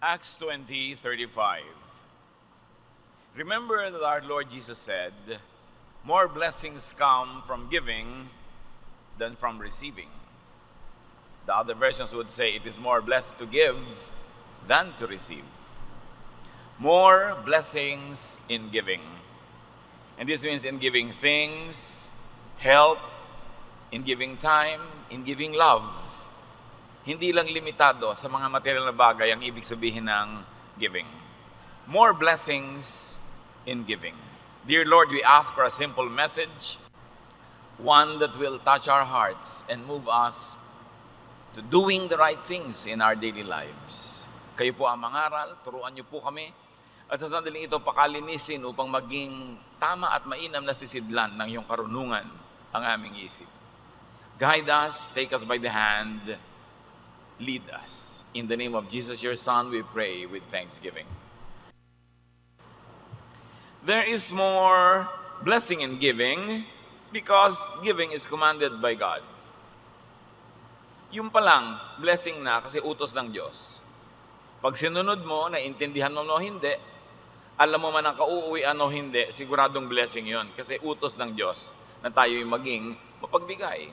Acts 20:35. Remember that our Lord Jesus said, more blessings come from giving than from receiving. The other versions would say it is more blessed to give than to receive. More blessings in giving. And this means in giving things, help, in giving time, in giving love. Hindi lang limitado sa mga material na bagay ang ibig sabihin ng giving. More blessings in giving. Dear Lord, we ask for a simple message, one that will touch our hearts and move us to doing the right things in our daily lives. Kayo po ang mangaral, turuan niyo po kami, at sa sandaling ito pakalinisin upang maging tama at mainam na sisidlan ng iyong karunungan ang aming isip. Guide us, take us by the hand, lead us. In the name of Jesus, your Son, we pray with thanksgiving. There is more blessing in giving because giving is commanded by God. Yung pa lang, blessing na kasi utos ng Diyos. Pag sinunod mo, naintindihan mo o hindi, alam mo man ang kauuwian o hindi, siguradong blessing yon kasi utos ng Diyos na tayo'y maging mapagbigay,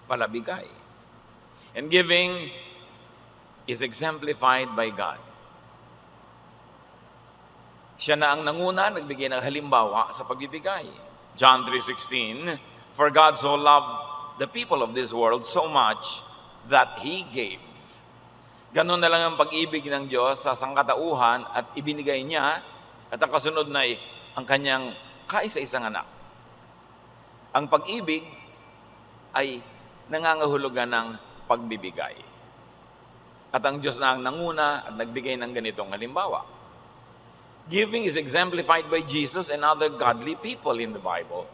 palabigay. And giving is exemplified by God. Siya na ang nanguna, nagbigay ng halimbawa sa pagbibigay. John 3:16, for God so loved the people of this world so much that He gave. Ganun na lang ang pag-ibig ng Diyos sa sangkatauhan at ibinigay niya at ang kasunod na ang kanyang kaisa-isang anak. Ang pag-ibig ay nangangahulugan ng pagbibigay. At ang Diyos na ang nanguna at nagbigay ng ganitong halimbawa. Giving is exemplified by Jesus and other godly people in the Bible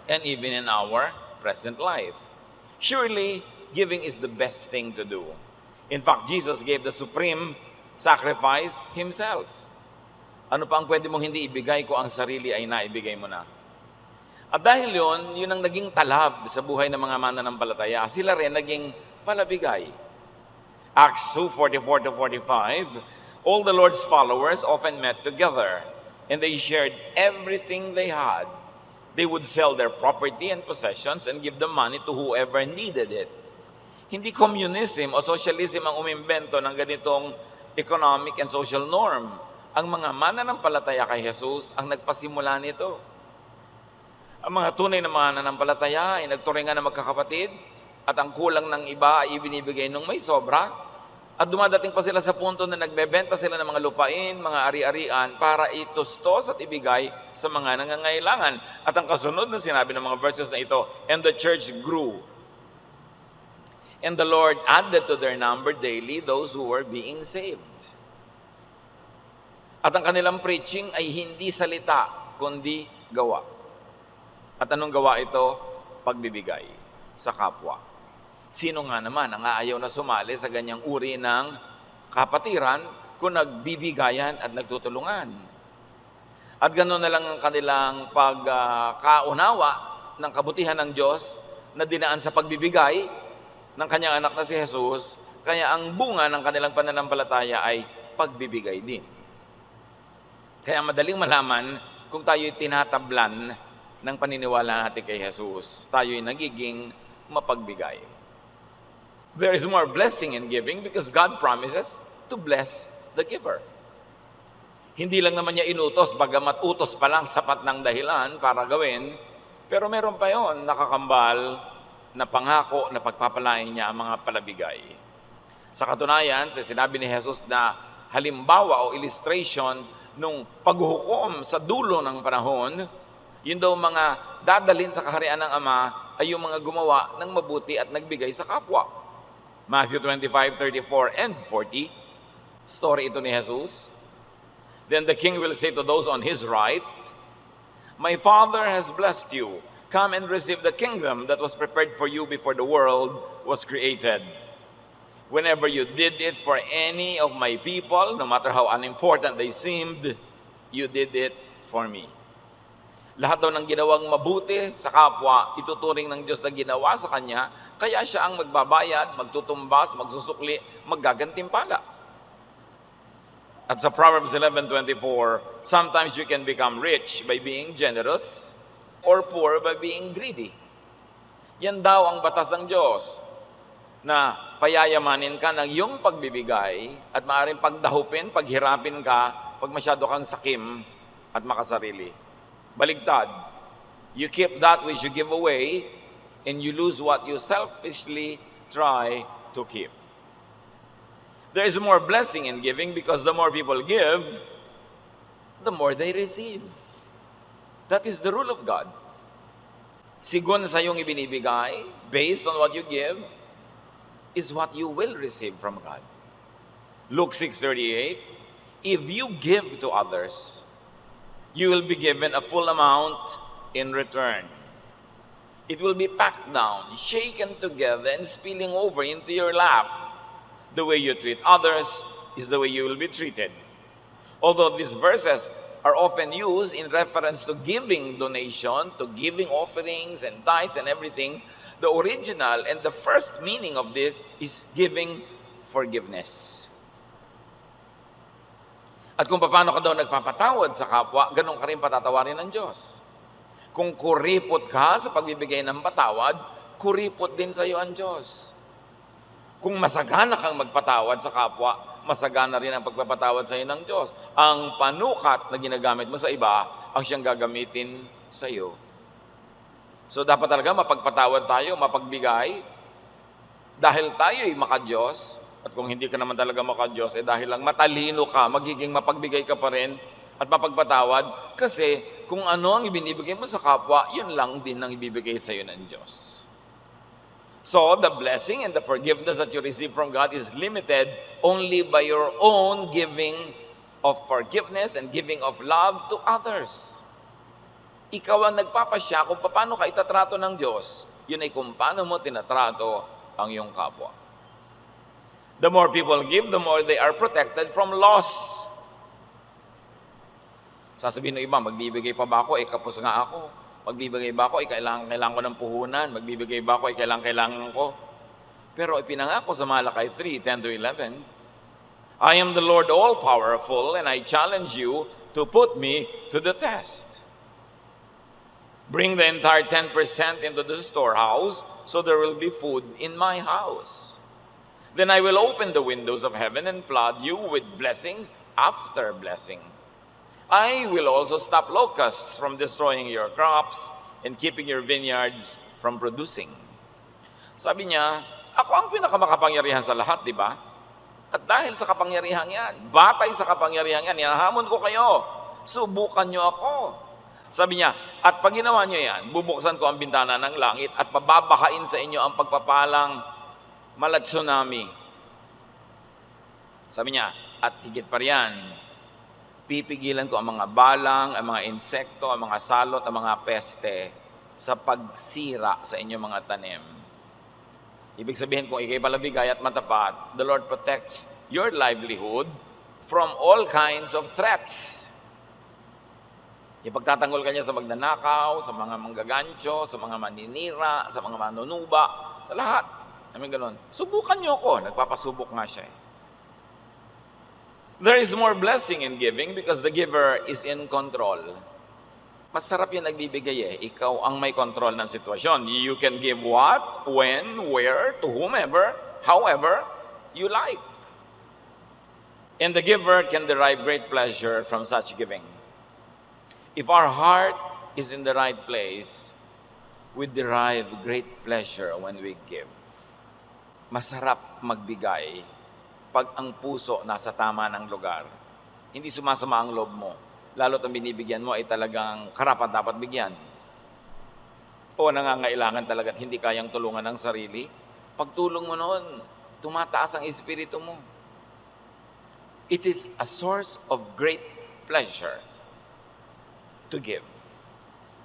and even in our present life. Surely, giving is the best thing to do. In fact, Jesus gave the supreme sacrifice Himself. Ano pa ang pwede mong hindi ibigay kung ang sarili ay naibigay mo na? At dahil yun ang naging talab sa buhay ng mga mananampalataya. Sila rin naging palabigay. Acts 2:44-45, all the Lord's followers often met together and they shared everything they had. They would sell their property and possessions and give the money to whoever needed it. Hindi communism o socialism ang umimbento ng ganitong economic and social norm. Ang mga mananampalataya kay Jesus ang nagpasimula nito. Ang mga tunay na mananampalataya ay nagturingan na magkakapatid at ang kulang ng iba ay ibinibigay nung may sobra at dumadating pa sila sa punto na nagbebenta sila ng mga lupain, mga ari-arian para itustos at ibigay sa mga nangangailangan. At ang kasunod na sinabi ng mga verses na ito, and the church grew. And the Lord added to their number daily those who were being saved. At ang kanilang preaching ay hindi salita, kundi gawa. At anong gawa ito? Pagbibigay sa kapwa. Sino nga naman ang aayaw na sumali sa ganyang uri ng kapatiran kung nagbibigayan at nagtutulungan? At gano'n na lang ang kanilang pagkaunawa ng kabutihan ng Diyos na dinaan sa pagbibigay ng kanyang anak na si Jesus, kaya ang bunga ng kanilang pananampalataya ay pagbibigay din. Kaya madaling malaman kung tayo'y tinatablan ng paniniwala natin kay Jesus, tayo'y nagiging mapagbigay. There is more blessing in giving because God promises to bless the giver. Hindi lang naman niya inutos, bagamat utos pa lang sapat ng dahilan para gawin, pero meron pa yon nakakambal na pangako na pagpapalain niya ang mga palabigay. Sa katunayan, sa sinabi ni Jesus na halimbawa o illustration nung paghuhukom sa dulo ng panahon, yun daw mga dadalhin sa kaharian ng Ama ay yung mga gumawa ng mabuti at nagbigay sa kapwa. Matthew 25:34 and 40, story ito ni Jesus. Then the king will say to those on his right, my Father has blessed you. Come and receive the kingdom that was prepared for you before the world was created. Whenever you did it for any of my people, no matter how unimportant they seemed, you did it for me. Lahat daw ng ginawang mabuti sa kapwa, ituturing ng Diyos na ginawa sa Kanya, kaya siya ang magbabayad, magtutumbas, magsusukli, maggagantimpala. At sa Proverbs 11:24, sometimes you can become rich by being generous or poor by being greedy. Yan daw ang batas ng Diyos, na payayamanin ka ng iyong pagbibigay at maaaring pagdahupin, paghirapin ka pag masyado kang sakim at makasarili. Baligtad, you keep that which you give away and you lose what you selfishly try to keep. There is more blessing in giving because the more people give, the more they receive. That is the rule of God. Sigon sa iyong ibinibigay, based on what you give, is what you will receive from God. Luke 6:38, if you give to others, you will be given a full amount in return. It will be packed down, shaken together, and spilling over into your lap. The way you treat others is the way you will be treated. Although these verses are often used in reference to giving donation, to giving offerings and tithes and everything, the original and the first meaning of this is giving forgiveness. At kung paano ka daw nagpapatawad sa kapwa, ganun ka rin patatawarin ng Diyos. Kung kuripot ka sa pagbibigay ng patawad, kuripot din sa iyo ang Diyos. Kung masagana kang magpatawad sa kapwa, masagana rin ang pagpapatawad sa iyo ng Diyos. Ang panukat na ginagamit mo sa iba, ang siyang gagamitin sa iyo. So dapat talaga mapagpatawad tayo, mapagbigay, dahil tayo'y maka-Diyos, at kung hindi ka naman talaga maka-Diyos, dahil lang matalino ka, magiging mapagbigay ka pa rin, at mapagpatawad, kasi kung ano ang ibinibigay mo sa kapwa, yun lang din ang ibibigay sa iyo ng Diyos. So, the blessing and the forgiveness that you receive from God is limited only by your own giving of forgiveness and giving of love to others. Ikaw ang nagpapasya kung paano ka itatrato ng Diyos. Yun ay kung paano mo tinatrato ang iyong kapwa. The more people give, the more they are protected from loss. Sasabihin ng iba, magbibigay pa ba ako? Kapos nga ako. Magbibigay ba ako? Kailangan ko ng puhunan. Magbibigay ba ako? Kailangan ko. Pero ipinangako sa Malakay 3:10-11, I am the Lord all-powerful, and I challenge you to put me to the test. Bring the entire 10% into the storehouse, so there will be food in my house. Then I will open the windows of heaven and flood you with blessing after blessing. I will also stop locusts from destroying your crops and keeping your vineyards from producing. Sabi niya, ako ang pinakamakapangyarihan sa lahat, di ba? At dahil sa kapangyarihan yan, batay sa kapangyarihan yan, hinahamon ko kayo, subukan niyo ako. Sabi niya, at pag ginawa niyo yan, bubuksan ko ang bintana ng langit at pababahain sa inyo ang pagpapalang malat tsunami. Sabi niya, at higit pa riyan, pipigilan ko ang mga balang, ang mga insekto, ang mga salot, ang mga peste sa pagsira sa inyong mga tanim. Ibig sabihin, kung ikay palabigay at matapat, the Lord protects your livelihood from all kinds of threats. Ipagtatanggol ka niya sa magnanakaw, sa mga manggagancho, sa mga maninira, sa mga manunuba, sa lahat. Amin ganun. Subukan niyo ako. Nagpapasubok nga siya eh. There is more blessing in giving because the giver is in control. Masarap yung nagbibigay eh. Ikaw ang may control ng sitwasyon. You can give what, when, where, to whomever, however you like. And the giver can derive great pleasure from such giving. If our heart is in the right place, we derive great pleasure when we give. Masarap magbigay pag ang puso nasa tama ng lugar. Hindi sumasama ang loob mo. Lalo't ang binibigyan mo ay talagang karapat dapat bigyan. O nangangailangan talaga at hindi kayang tulungan ng sarili. Pagtulong mo noon, tumataas ang espiritu mo. It is a source of great pleasure to give.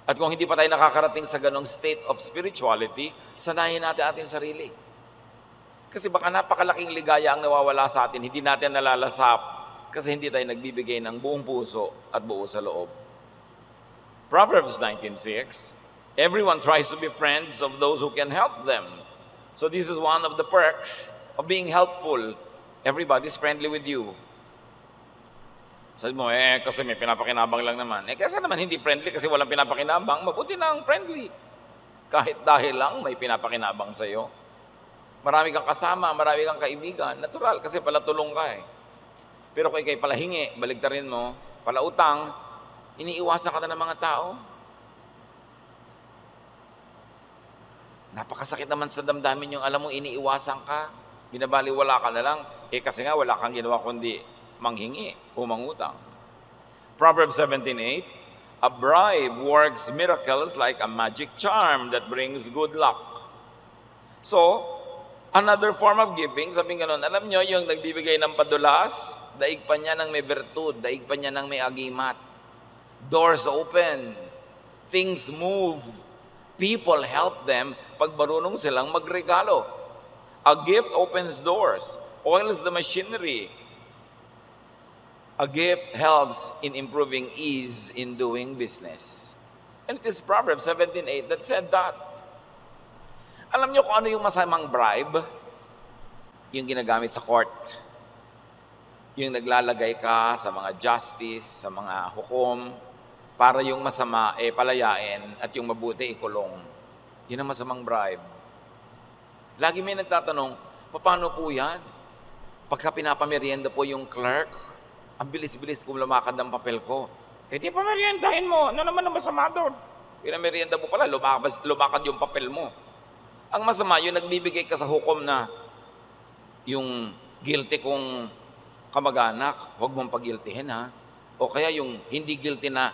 At kung hindi pa tayo nakakarating sa ganong state of spirituality, sanayin natin ating sarili. Kasi baka napakalaking ligaya ang nawawala sa atin, hindi natin nalalasap kasi hindi tayo nagbibigay ng buong puso at buo sa loob. Proverbs 19:6, everyone tries to be friends of those who can help them. So this is one of the perks of being helpful. Everybody's friendly with you. Sabi mo, kasi may pinapakinabang lang naman. Kasi naman hindi friendly kasi walang pinapakinabang, mabuti na ang friendly. Kahit dahil lang may pinapakinabang sa'yo. Marami kang kasama, marami kang kaibigan. Natural, kasi palatulong ka eh. Pero kung ikay palahingi, baligtarin mo, palautang, iniiwasan ka na ng mga tao. Napakasakit naman sa damdamin yung alam mo, iniiwasan ka. Binabaliwala ka na lang. Kasi nga wala kang ginawa kundi manghingi o mangutang. Proverbs 17:8, a bribe works miracles like a magic charm that brings good luck. So, another form of giving, sabi nga nun, alam nyo, yung nagbibigay ng padulas, daig pa niya ng may virtud, daig pa niya ng may agimat. Doors open, things move, people help them pag marunong silang magregalo. A gift opens doors, oils the machinery. A gift helps in improving ease in doing business. And it is Proverbs 17:8 that said that. Alam niyo kung ano yung masamang bribe? Yung ginagamit sa court. Yung naglalagay ka sa mga justice, sa mga hukom, para yung masama palayain at yung mabuti ikulong. Yun ang masamang bribe. Lagi may nagtatanong, paano po yan? Pagka pinapamerienda po yung clerk, ang bilis-bilis kung lumakad ng papel ko. Di pa meriendahin mo. Ano naman ang masama doon? Pinamerienda mo pala, lumakad yung papel mo. Ang masama, yung nagbibigay ka sa hukom na yung guilty kong kamag-anak, huwag mong pagiltihin ha. O kaya yung hindi guilty na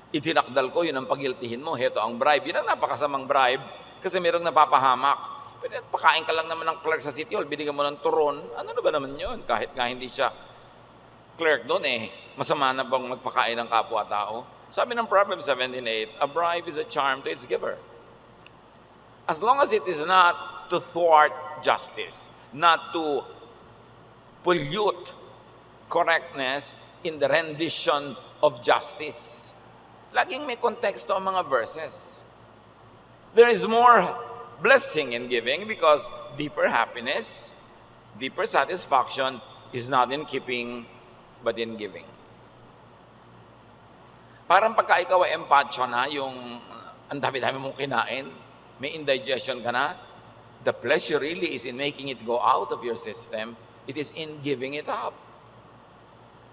itinakdal ko, yun ang pagiltihin mo. Heto ang bribe. Yun ang napakasamang bribe kasi mayroong napapahamak. Pero pakain ka lang naman ng clerk sa City Hall, binigyan mo ng turon. Ano na ba naman yun? Kahit nga hindi siya clerk doon masama na bang magpakain ng kapwa-tao? Sabi ng Proverbs 17:8, a bribe is a charm to its giver. As long as it is not to thwart justice, not to pollute correctness in the rendition of justice. Laging may konteksto ang mga verses. There is more blessing in giving because deeper happiness, deeper satisfaction is not in keeping but in giving. Parang pagka ikaw ay empacho na, yung ang dami-dami mong kinain, may indigestion ka na, the pleasure really is in making it go out of your system. It is in giving it up.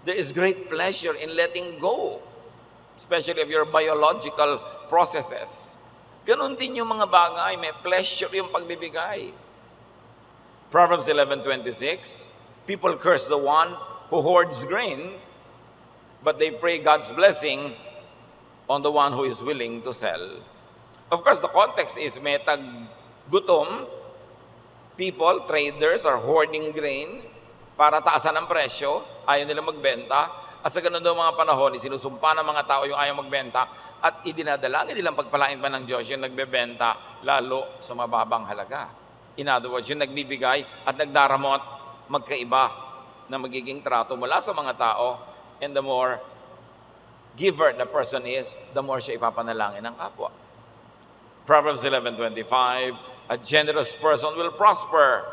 There is great pleasure in letting go, especially of your biological processes. Ganon din yung mga bagay, may pleasure yung pagbibigay. Proverbs 11:26, people curse the one who hoards grain, but they pray God's blessing on the one who is willing to sell. Of course, the context is may tag-gutom, people, traders are hoarding grain para taasan ang presyo, ayaw nila magbenta, at sa ganun daw mga panahon, sinusumpa ng mga tao yung ayaw magbenta, at idinadalangin nilang pagpalain pa ng Diyos yung nagbebenta, lalo sa mababang halaga. In other words, yung nagbibigay at nagdaramot, magkaiba na magiging trato mula sa mga tao, and the more giver the person is, the more siya ipapanalangin ng kapwa. Proverbs 11:25, a generous person will prosper.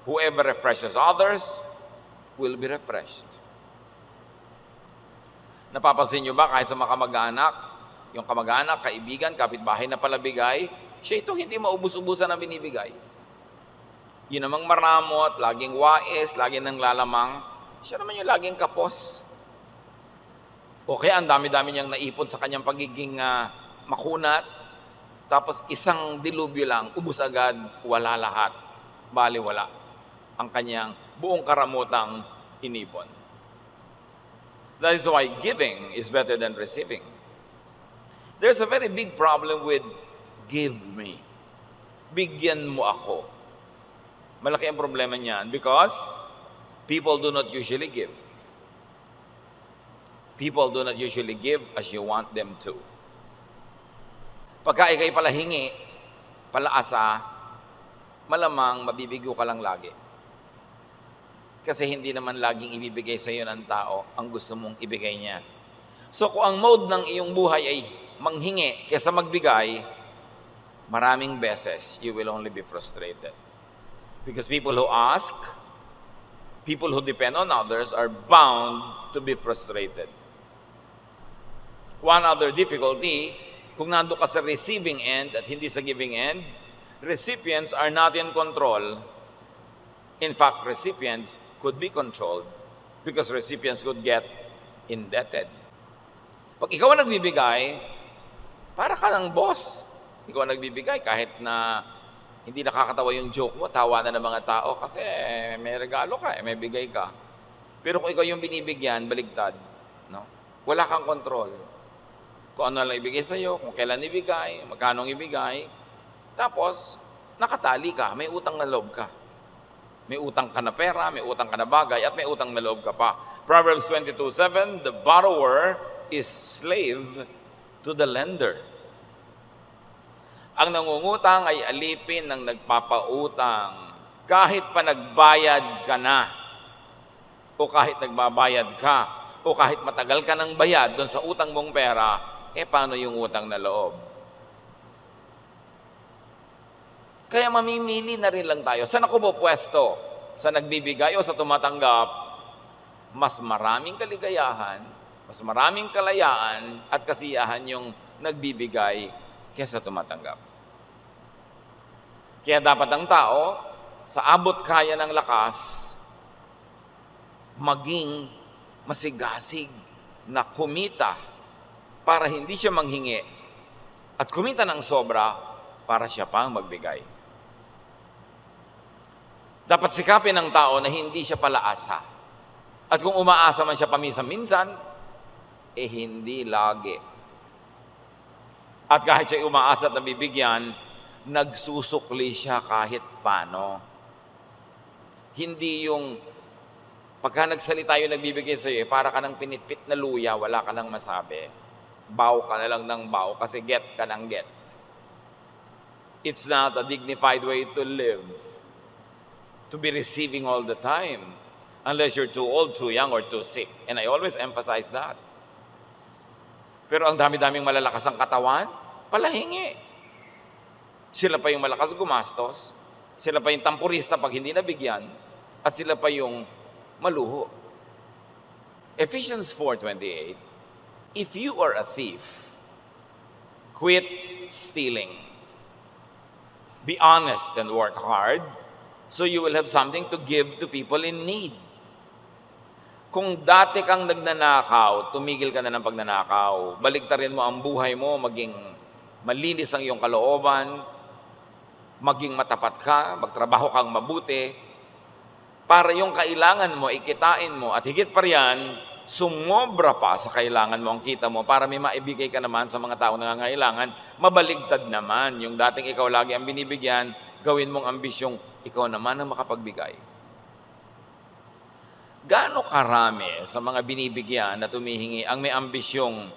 Whoever refreshes others will be refreshed. Napapansin nyo ba kahit sa mga kamag-anak, yung kamag-anak, kaibigan, kapitbahay na palabigay, siya itong hindi maubos-ubusan na binibigay. Yun namang maramot, laging wais, laging nang lalamang, siya naman yung laging kapos. O kaya ang dami-dami niyang naipon sa kanyang pagiging makunat, tapos isang dilubyo lang, ubus agad, wala lahat, baliwala ang kanyang buong karamutang inipon. That is why giving is better than receiving. There's a very big problem with give me. Bigyan mo ako. Malaki ang problema niyan because people do not usually give. People do not usually give as you want them to. Pagka ikay palahingi, palaasa, malamang mabibigo ka lang lagi. Kasi hindi naman laging ibibigay sa iyo ng tao ang gusto mong ibigay niya. So kung ang mode ng iyong buhay ay manghingi kaysa magbigay, maraming beses you will only be frustrated. Because people who ask, people who depend on others are bound to be frustrated. One other difficulty, kung nando ka sa receiving end at hindi sa giving end, recipients are not in control. In fact, recipients could be controlled because recipients could get indebted. Pag ikaw ang nagbibigay, para ka ng boss. Ikaw ang nagbibigay kahit na hindi nakakatawa yung joke mo, tawa na ng mga tao kasi may regalo ka, may bigay ka. Pero kung ikaw yung binibigyan, baligtad. No? Wala kang control. Kung ano lang ibigay sa'yo, kung kailan ibigay, magkano ibigay. Tapos, nakatali ka, may utang na loob ka. May utang ka na pera, may utang ka na bagay, at may utang na loob ka pa. Proverbs 22:7, the borrower is slave to the lender. Ang nangungutang ay alipin ng nagpapautang. Kahit pa nagbayad ka na, o kahit nagbabayad ka, o kahit matagal ka ng bayad doon sa utang mong pera, paano yung utang na loob? Kaya mamimili na rin lang tayo. Saan ako pupwesto? Sa nagbibigay o sa tumatanggap? Mas maraming kaligayahan, mas maraming kalayaan at kasiyahan yung nagbibigay kaysa tumatanggap. Kaya dapat ang tao, sa abot kaya ng lakas, maging masigasig na kumita para hindi siya manghingi at kumita ng sobra para siya pang magbigay. Dapat sikapin ng tao na hindi siya palaasa. At kung umaasa man siya paminsan-minsan, hindi lagi. At kahit siya umaasa at nabibigyan, nagsusukli siya kahit paano. Hindi yung pagka nagsalita yung nagbibigay sa'yo, para ka ng pinitpit na luya, wala ka nang masabi. Bow ka na lang ng bow kasi get ka ng get. It's not a dignified way to live. To be receiving all the time. Unless you're too old, too young, or too sick. And I always emphasize that. Pero ang dami-daming malalakas ang katawan, palahingi. Sila pa yung malakas gumastos. Sila pa yung tampurista pag hindi nabigyan. At sila pa yung maluho. Ephesians 4:28, if you are a thief, quit stealing. Be honest and work hard so you will have something to give to people in need. Kung dati kang nagnanakaw, tumigil ka na ng pagnanakaw. Baligtarin mo ang buhay mo, maging malinis ang iyong kalooban, maging matapat ka, magtrabaho kang mabuti, para yung kailangan mo, ikitain mo, at higit pa riyan, sumobra pa sa kailangan mo ang kita mo para may maibigay ka naman sa mga tao na nangangailangan, mabaligtad naman. Yung dating ikaw lagi ang binibigyan, gawin mong ambisyong ikaw naman ang makapagbigay. Gaano karami sa mga binibigyan na tumihingi ang may ambisyong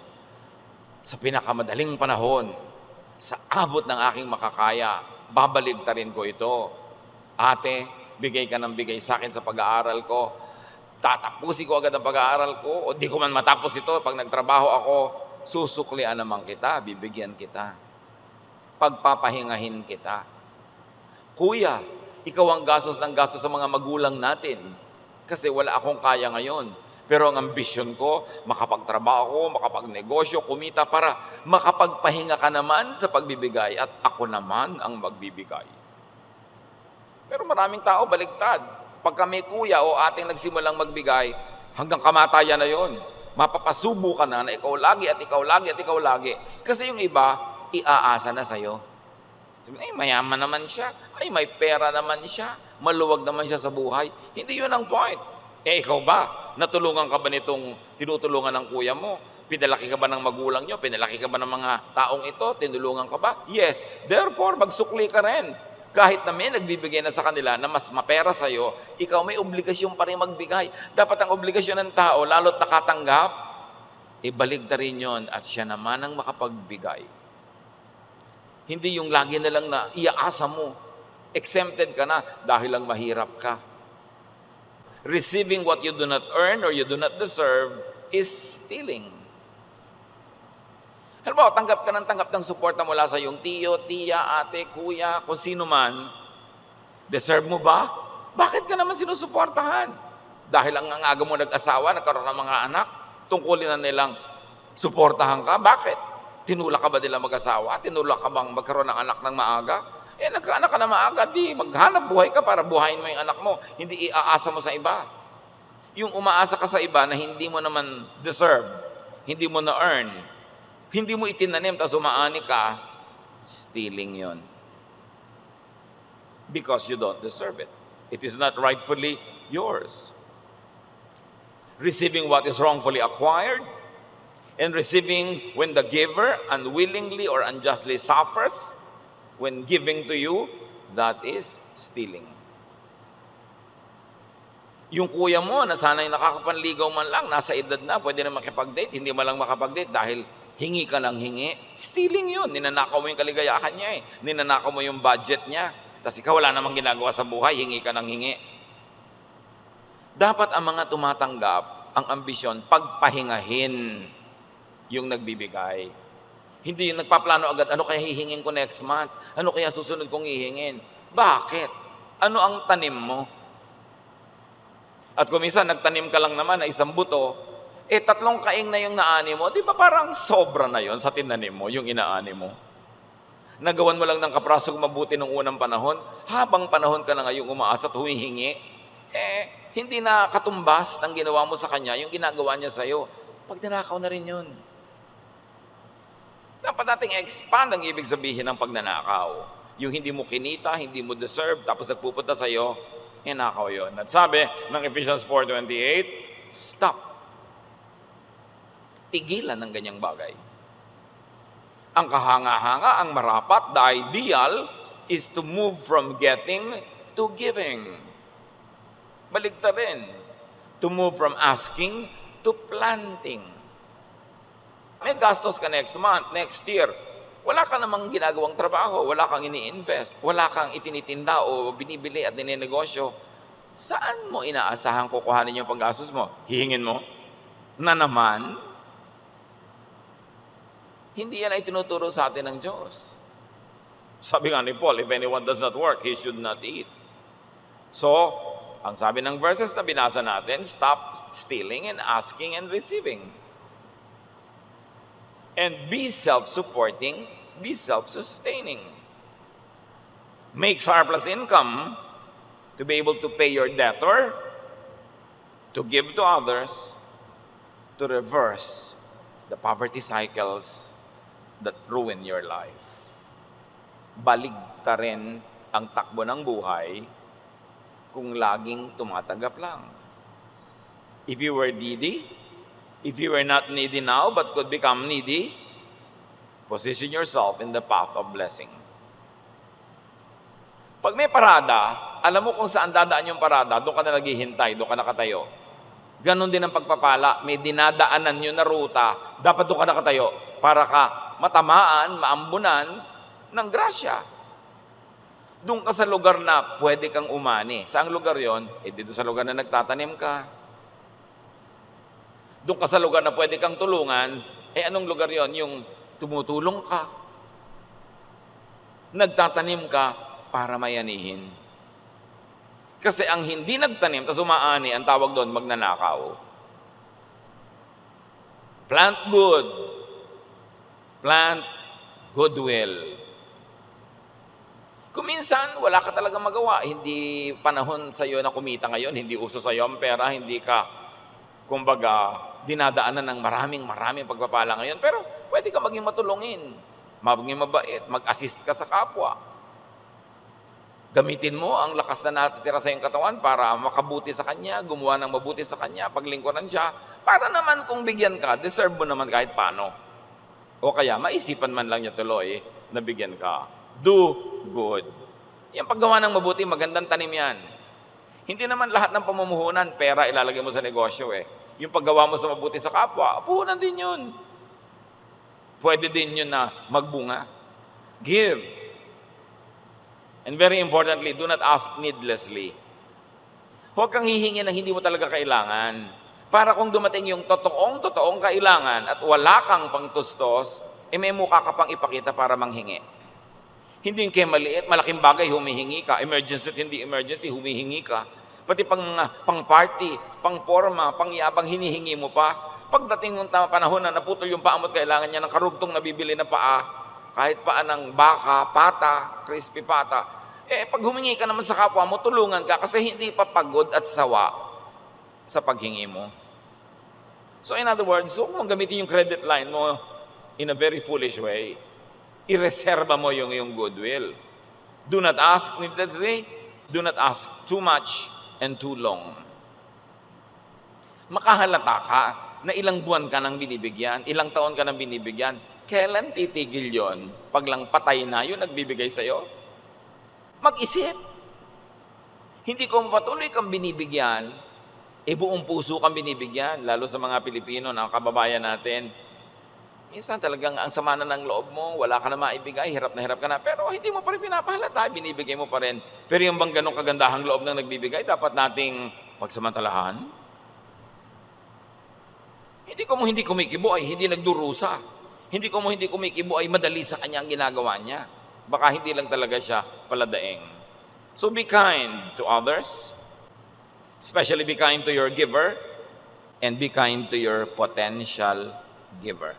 sa pinakamadaling panahon, sa abot ng aking makakaya, babaligtarin ko ito. Ate, bigay ka ng bigay sa akin sa pag-aaral ko. Tatapusin ko agad ang pag-aaral ko o di ko man matapos ito pag nagtrabaho ako, susuklian naman kita, bibigyan kita. Pagpapahingahin kita. Kuya, ikaw ang gastos ng gastos sa mga magulang natin kasi wala akong kaya ngayon. Pero ang ambisyon ko, makapagtrabaho, makapagnegosyo, kumita para makapagpahinga ka naman sa pagbibigay at ako naman ang magbibigay. Pero maraming tao baligtad. Pagka may kuya o ating nagsimulang magbigay, hanggang kamatayan na yon. Mapapasubo ka na ikaw lagi at ikaw lagi at ikaw lagi. Kasi yung iba, iaasa na sa'yo. Sabi, mayaman naman siya. May pera naman siya. Maluwag naman siya sa buhay. Hindi yun ang point. Ikaw ba? Natulungan ka ba nitong tinutulungan ng kuya mo? Pinalaki ka ba ng magulang nyo? Pinalaki ka ba ng mga taong ito? Tinulungan ka ba? Yes. Therefore, magsukli ka rin. Kahit na may nagbibigay na sa kanila na mas mapera sa'yo, ikaw may obligasyon pa rin magbigay. Dapat ang obligasyon ng tao, lalo't nakatanggap, ibaligtarin yon at siya naman ang makapagbigay. Hindi yung lagi na lang na iaasa mo, exempted ka na dahil lang mahirap ka. Receiving what you do not earn or you do not deserve is stealing. Halimbawa, tanggap ka ng suporta mula sa iyong tiyo, tiya, ate, kuya, kung sino man. Deserve mo ba? Bakit ka naman sinusuportahan? Dahil ang aga mo nag-asawa, nagkaroon ng mga anak, tungkulin na nilang suportahan ka. Bakit? Tinulak ka ba nila mag-asawa? Tinulak ka bang magkaroon ng anak ng maaga? Nagkaanak ka na maaga, di maghanap buhay ka para buhayin mo yung anak mo. Hindi iaasa mo sa iba. Yung umaasa ka sa iba na hindi mo naman deserve, hindi mo na-earn, hindi mo itinanim, tapos umaani ka, stealing yon. Because you don't deserve it. It is not rightfully yours. Receiving what is wrongfully acquired, and receiving when the giver unwillingly or unjustly suffers, when giving to you, that is stealing. Yung kuya mo na sana'y nakakapanligaw man lang, nasa edad na, pwede na makipag-date, hindi man lang makapag-date dahil hingi ka lang hingi, stealing yun. Ninanakaw mo yung kaligayahan niya eh. Ninanakaw mo yung budget niya. Tapos ikaw wala namang ginagawa sa buhay, hingi ka ng hingi. Dapat ang mga tumatanggap, ang ambisyon, pagpahingahin yung nagbibigay. Hindi yung nagpaplano agad, ano kaya hihingin ko next month? Ano kaya susunod kong hihingin? Bakit? Ano ang tanim mo? At kung minsan nagtanim ka lang naman na isang buto, 3 kaing na yung naani mo, di ba parang sobra na yon sa tinanim mo, yung inaani mo? Nagawan mo lang ng kaprasong mabuti nung unang panahon, habang panahon ka na ngayong umaasa at humihingi, hindi na katumbas ng ginawa mo sa kanya, yung ginagawa niya sa'yo. Pag tinakaw na rin yun. Dapat nating expand ang ibig sabihin ng pagnanakaw. Yung hindi mo kinita, hindi mo deserve, tapos nagpupunta sa'yo, nakaw yun. At sabi ng Ephesians 4:28, stop. Tigilan ng ganyang bagay. Ang kahanga-hanga, ang marapat, the ideal is to move from getting to giving. Baligtad rin. To move from asking to planting. May gastos ka next month, next year. Wala ka namang ginagawang trabaho, wala kang ini-invest, wala kang itinitinda o binibili at ninenegosyo. Saan mo inaasahan kukuhanin yung panggastos mo? Hihingin mo? Na naman? Hindi yan ay tinuturo sa atin ng Diyos. Sabi nga ni Paul, if anyone does not work, he should not eat. So, ang sabi ng verses na binasa natin, stop stealing and asking and receiving. And be self-supporting, be self-sustaining. Make surplus income to be able to pay your debtor, to give to others, to reverse the poverty cycles that ruin your life. Baligta rin ang takbo ng buhay kung laging tumatanggap lang. If you were needy, if you were not needy now but could become needy, position yourself in the path of blessing. Pag may parada, alam mo kung saan dadaan yung parada, doon ka na naghihintay, doon ka nakatayo. Ganon din ang pagpapala, may dinadaanan yun na ruta, dapat doon ka nakatayo para ka matamaan, maambunan ng grasya. Doon ka sa lugar na pwede kang umani. Saang lugar yon? Dito sa lugar na nagtatanim ka. Doon ka sa lugar na pwede kang tulungan, anong lugar yon? Yung tumutulong ka. Nagtatanim ka para mayanihin. Kasi ang hindi nagtanim, tas umaani, ang tawag doon, magnanakaw. Plant good. Plant goodwill. Kung minsan, wala ka talaga magawa. Hindi panahon sa iyo na kumita ngayon, hindi uso sa iyo ang pera, hindi ka, kumbaga, dinadaanan ng maraming pagpapala ngayon. Pero pwede ka maging matulungin, maging mabait, mag-assist ka sa kapwa. Gamitin mo ang lakas na natitira sa iyong katawan para makabuti sa kanya, gumawa ng mabuti sa kanya, paglingkuran siya, para naman kung bigyan ka, deserve mo naman kahit paano. O kaya, maisipan man lang niya tuloy na bigyan ka. Do good. Yung paggawa ng mabuti, magandang tanim yan. Hindi naman lahat ng pamumuhunan, pera ilalagay mo sa negosyo eh. Yung paggawa mo sa mabuti sa kapwa, puhunan din yun. Pwede din yun na magbunga. Give. And very importantly, do not ask needlessly. Huwag kang hihingi na hindi mo talaga kailangan. Para kung dumating yung totoong kailangan at wala kang pangtustos, may mukha ka pang ipakita para manghingi. Hindi yung kaya maliit, malaking bagay, humihingi ka. Emergency at hindi emergency, humihingi ka. Pati pang party, pang forma, pang yabang hinihingi mo pa. Pagdating ng panahon na naputol yung paa mo at kailangan niya ng karugtong nabibili na paa, kahit paa ng baka, pata, crispy pata, pag humingi ka naman sa kapwa mo, tulungan ka kasi hindi pa pagod at sawa sa paghingi mo. So in other words, huwag mong gamitin yung credit line mo in a very foolish way. Ireserba mo yung iyong goodwill. Do not ask, let's say, do not ask too much and too long. Makahalata ka na ilang buwan ka nang binibigyan, ilang taon ka nang binibigyan. Kailan titigil yon? Pag lang patay na yun, nagbibigay sa'yo? Mag-isip. Hindi ko patuloy kang binibigyan, buong puso kang binibigyan, lalo sa mga Pilipino na kababayan natin. Minsan talagang ang sama na ng loob mo, wala ka na maibigay, hirap ka na, pero hindi mo pa rin pinapahalata, binibigay mo pa rin. Pero yung bang ganong kagandahang loob ng nagbibigay, dapat nating pagsamantalahan. Hindi kumikibo ay hindi nagdurusa. Hindi kumikibo ay madali sa kanya ang ginagawa niya. Baka hindi lang talaga siya paladaing. So be kind to others, especially be kind to your giver, and be kind to your potential giver.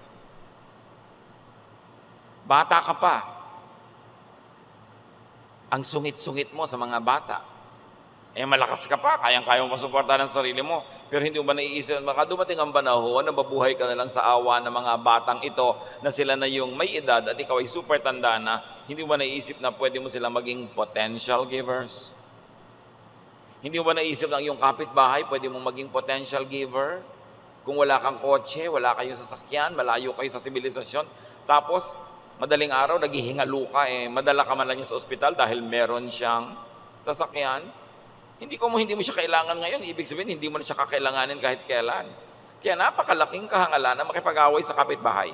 Bata ka pa. Ang sungit-sungit mo sa mga bata. Malakas ka pa, kayang-kaya mo masuportahan ang sarili mo. Pero hindi mo ba naiisip, baka dumating ang panahon na mabuhay ka na lang sa awa ng mga batang ito na sila na yung may edad at ikaw ay super tanda na, hindi mo ba naiisip na pwede mo sila maging potential givers? Hindi mo ba naisip na yung kapitbahay, pwede mo maging potential giver? Kung wala kang kotse, wala kayong sasakyan, malayo kayo sa sibilisasyon, tapos madaling araw, naghihingalo ka, madala ka man lang sa ospital dahil meron siyang sasakyan. Hindi mo siya kailangan ngayon, ibig sabihin, hindi mo na siya kakailanganin kahit kailan. Kaya napakalaking kahangalan na makipag-away sa kapitbahay.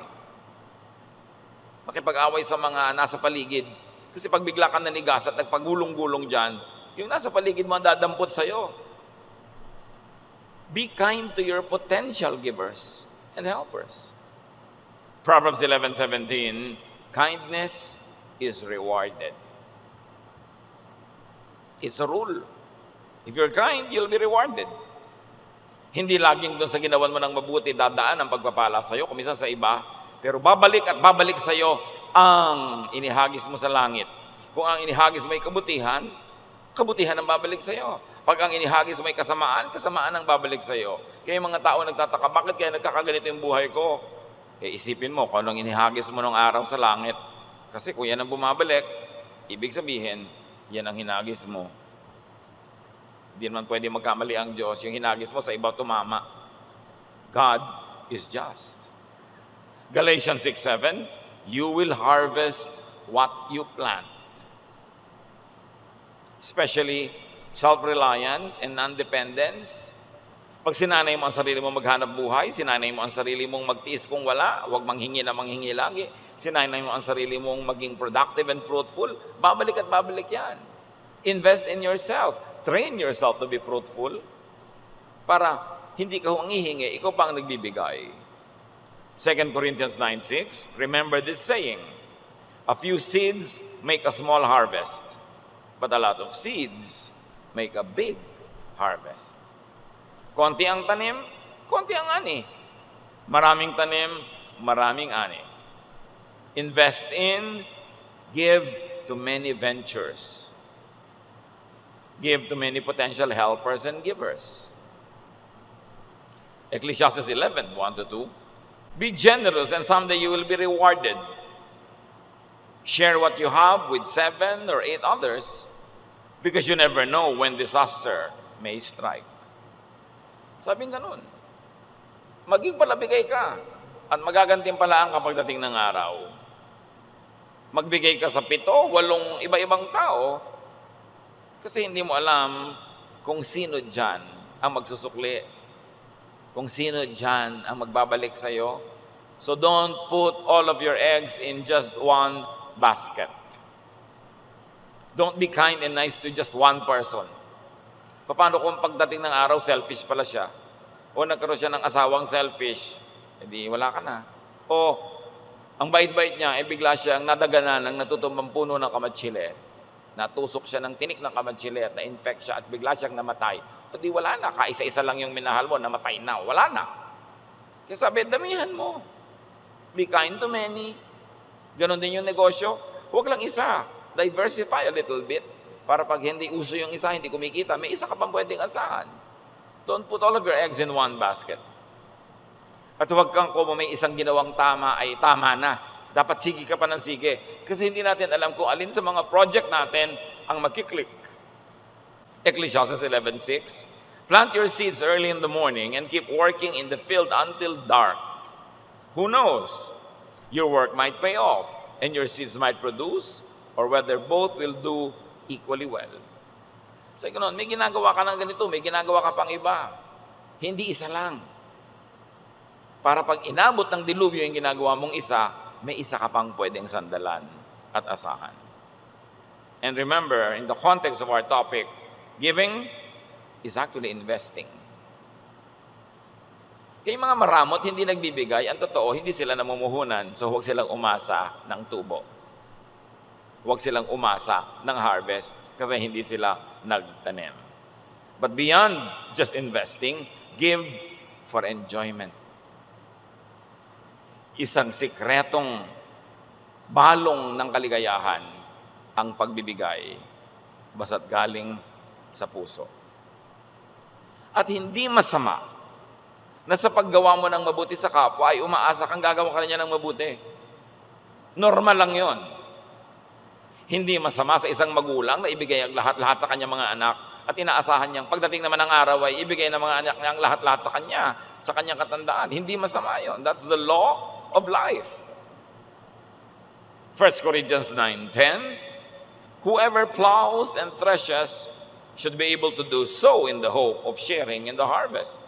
Makipag-away sa mga nasa paligid. Kasi pag bigla ka nanigas at nagpagulong-gulong dyan, yung nasa paligid mo dadampot sa'yo. Be kind to your potential givers and helpers. Proverbs 11:17, kindness is rewarded. It's a rule. If you're kind, you'll be rewarded. Hindi laging doon sa ginawan mo ng mabuti dadaan ang pagpapala sa'yo, kuminsan sa iba, pero babalik at babalik sa'yo ang inihagis mo sa langit. Kung ang inihagis may kabutihan, kabutihan ang babalik sa'yo. Pag ang inihagis may kasamaan, kasamaan ang babalik sa'yo. Kaya yung mga tao nagtataka, bakit kaya nagkakaganito yung buhay ko? Isipin mo kung anong inihagis mo ng araw sa langit. Kasi kung yan ang bumabalik, ibig sabihin, yan ang hinagis mo. Hindi naman pwede magkamali ang Diyos. Yung hinagis mo sa iba tumama. God is just. Galatians 6:7, you will harvest what you plant. Especially self-reliance and non-dependence. Pag sinanay mo ang sarili mo maghanap buhay, sinanay mo ang sarili mong magtiis kung wala, huwag manghingi na manghingi lagi, sinanay mo ang sarili mong maging productive and fruitful, babalik at babalik yan. Invest in yourself. Train yourself to be fruitful para hindi ka humihingi, ikaw pa ang nagbibigay. 2 Corinthians 9:6, remember this saying, a few seeds make a small harvest, but a lot of seeds make a big harvest. Konti ang tanim, konti ang ani. Maraming tanim, maraming ani. Invest in, give to many ventures. Give to many potential helpers and givers. Ecclesiastes 11:1-2. Be generous and someday you will be rewarded. Share what you have with 7 or 8 others because you never know when disaster may strike. Sabing ganun. Maging palabigay ka at magagantimpalaan kapag dating ng araw. Magbigay ka sa 7, 8 iba-ibang tao kasi hindi mo alam kung sino dyan ang magsusukli, kung sino dyan ang magbabalik sa'yo. So don't put all of your eggs in just one basket. Don't be kind and nice to just one person. Paano kung pagdating ng araw, selfish pala siya? O nagkaroon siya ng asawang selfish, edi wala ka na. O ang bait-bait niya, bigla siyang nadaganan ng natutumbang puno ng kamatsile. natusok siya ng tinik ng kamantsili at na-infect siya at bigla siyang namatay, o di wala na, kaisa-isa lang yung minahal mo, namatay na, wala na. Kaya sabi, damihan mo. Be kind to many. Ganon din yung negosyo. Huwag lang isa. Diversify a little bit. Para pag hindi uso yung isa, hindi kumikita, may isa ka pang pwedeng asahan. Don't put all of your eggs in one basket. At huwag kang kung may isang ginawang tama ay tama na. Dapat sige ka pa ng sige. Kasi hindi natin alam kung alin sa mga project natin ang magkiklik. Ecclesiastes 11:6, plant your seeds early in the morning and keep working in the field until dark. Who knows? Your work might pay off and your seeds might produce, or whether both will do equally well. So, ganun, may ginagawa ka ng ganito, may ginagawa ka pang iba. Hindi isa lang. Para pag inabot ng dilubyo yung ginagawa mong isa, may isa ka pang pwedeng sandalan at asahan. And remember, in the context of our topic, giving is actually investing. Kaya mga maramot, hindi nagbibigay, ang totoo, hindi sila namumuhunan, so huwag silang umasa ng tubo. Huwag silang umasa ng harvest kasi hindi sila nagtanim. But beyond just investing, give for enjoyment. Isang sikretong balong ng kaligayahan ang pagbibigay basta't galing sa puso. At hindi masama na sa paggawa mo ng mabuti sa kapwa ay umaasa kang gagawa ka niya ng mabuti. Normal lang yon. Hindi masama sa isang magulang na ibigay ang lahat-lahat sa kanyang mga anak at inaasahan niyang pagdating naman ng araw ay ibigay ng mga anak niya ang lahat-lahat sa kanyang katandaan. Hindi masama yon. That's the law of life. 1 Corinthians 9:10, whoever plows and threshes should be able to do so in the hope of sharing in the harvest.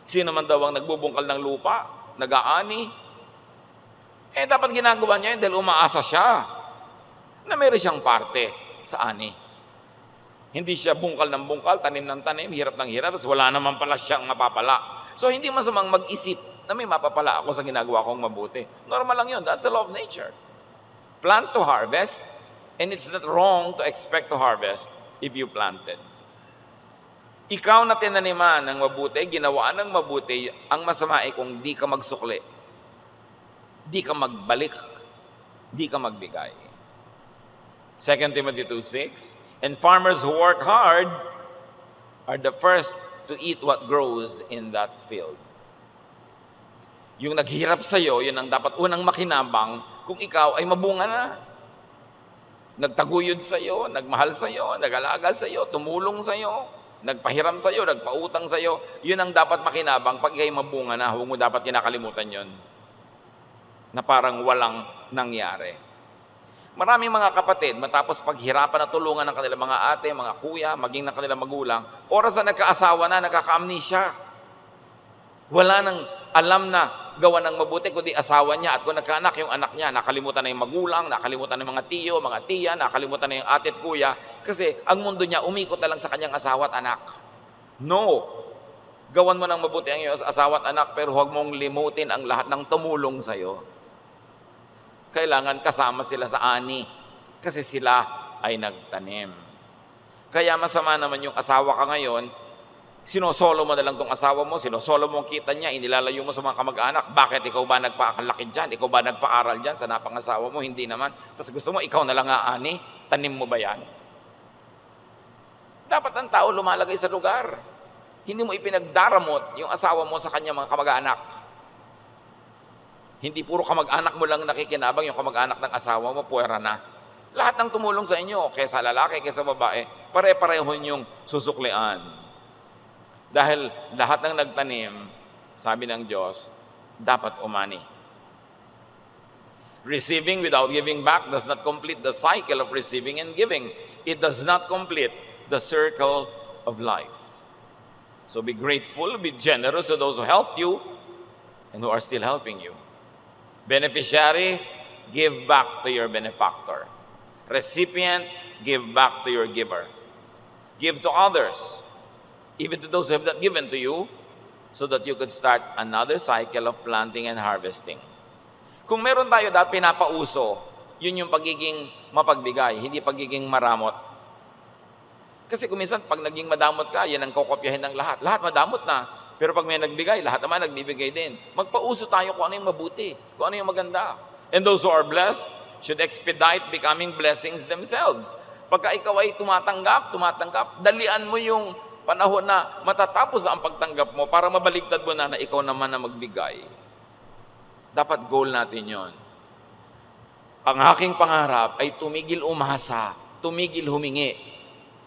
Sino man daw ang nagbubungkal ng lupa, nag-aani, dapat ginagawa niya yun dahil umaasa siya na mayroon siyang parte sa ani. Hindi siya bungkal ng bungkal, tanim ng tanim, hirap ng hirap, tapos wala naman pala siyang mapapala. So hindi masamang mag-isip na may mapapala ako sa ginagawa kong mabuti. Normal lang yun. That's the law of nature. Plant to harvest, and it's not wrong to expect to harvest if you planted. Ikaw na tinaniman ng mabuti, ginawaan ng mabuti, ang masama ay kung di ka magsukli, di ka magbalik, di ka magbigay. 2 Timothy 2:6, and farmers who work hard are the first to eat what grows in that field. Yung naghirap sa'yo, yun ang dapat unang makinabang kung ikaw ay mabunga na. Nagtaguyod sa'yo, nagmahal sa'yo, nag-alaga sa'yo, tumulong sa'yo, nagpahiram sa'yo, nagpautang sa'yo, yun ang dapat makinabang pag ikay mabunga na. Huwag mo dapat kinakalimutan yun na parang walang nangyari. Maraming mga kapatid, matapos paghirapan na tulungan ng kanilang mga ate, mga kuya, maging ng kanilang magulang, oras na nagkaasawa na, nagkaka-amnesia. Wala nang alam na gawa ng mabuti kundi asawa niya, at kung nagkaanak yung anak niya, nakalimutan na yung magulang, nakalimutan na yung mga tiyo, mga tiya, nakalimutan na yung ate at kuya, kasi ang mundo niya umikot na lang sa kanyang asawa at anak. No! Gawan mo ng mabuti ang iyong asawa at anak, pero huwag mong limutin ang lahat ng tumulong sa'yo. Kailangan kasama sila sa ani, kasi sila ay nagtanim. Kaya masama naman yung asawa ka ngayon, sinosolo mo na lang tong asawa mo, sinosolo mo ang kita niya, inilalayo mo sa mga kamag-anak. Bakit? Ikaw ba nagpakalaki dyan? Ikaw ba nagpaaral dyan sa napangasawa mo? Hindi naman. Tapos gusto mo, ikaw na lang aani? Tanim mo ba yan? Dapat ang tao lumalagay sa lugar. Hindi mo ipinagdaramot yung asawa mo sa kanyang mga kamag-anak. Hindi puro kamag-anak mo lang nakikinabang, yung kamag-anak ng asawa mo, puwera na. Lahat ng tumulong sa inyo, kaysa lalaki, kaysa babae, pare-pareho niyong susuklian. Dahil lahat ng nagtanim, sabi ng Diyos, dapat umani. Receiving without giving back does not complete the cycle of receiving and giving. It does not complete the circle of life. So be grateful, be generous to those who helped you and who are still helping you. Beneficiary, give back to your benefactor. Recipient, give back to your giver. Give to others, even to those who have not given to you, so that you could start another cycle of planting and harvesting. Kung meron tayo dahil pinapauso, Yun yung pagiging mapagbigay, hindi pagiging maramot. Kasi kung minsan, pag naging madamot ka, yan ang kokopyahin ng lahat. Lahat madamot na. Pero pag may nagbigay, lahat naman nagbibigay din. Magpauso tayo kung ano yung mabuti, kung ano yung maganda. And those who are blessed should expedite becoming blessings themselves. Pagka ikaw ay tumatanggap, dalian mo yung panahon na matatapos ang pagtanggap mo para mabaligtad mo na ikaw naman na magbigay. Dapat goal natin yon. Ang aking pangarap ay tumigil umasa, tumigil humingi,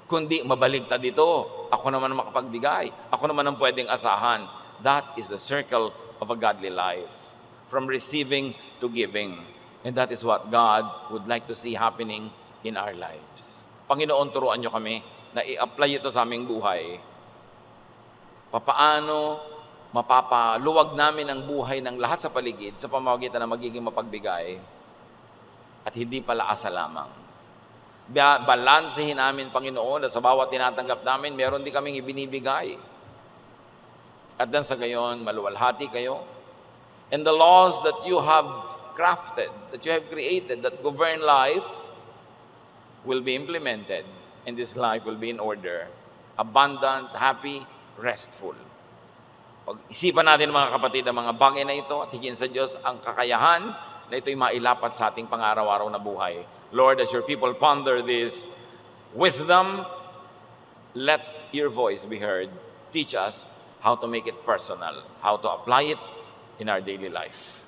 kundi mabaligtad ito. Ako naman ang makapagbigay. Ako naman ang pwedeng asahan. That is the circle of a godly life. From receiving to giving. And that is what God would like to see happening in our lives. Panginoon, turuan niyo kami na i-apply ito sa aming buhay. Papaano mapapaluwag namin ang buhay ng lahat sa paligid sa pamamagitan ng magiging mapagbigay at hindi pala asa lamang. Balansehin namin, Panginoon, na sa bawat tinatanggap namin, meron din kaming ibinibigay. At dan sa gayon, maluwalhati kayo. And the laws that you have crafted, that you have created, that govern life, will be implemented. And this life will be in order. Abundant, happy, restful. Pag-isipan natin, mga kapatid, ang mga bagay na ito at higit sa Diyos ang kakayahan na ito'y mailapat sa ating pang-araw-araw na buhay. Lord, as your people ponder this wisdom, let your voice be heard. Teach us how to make it personal, how to apply it in our daily life.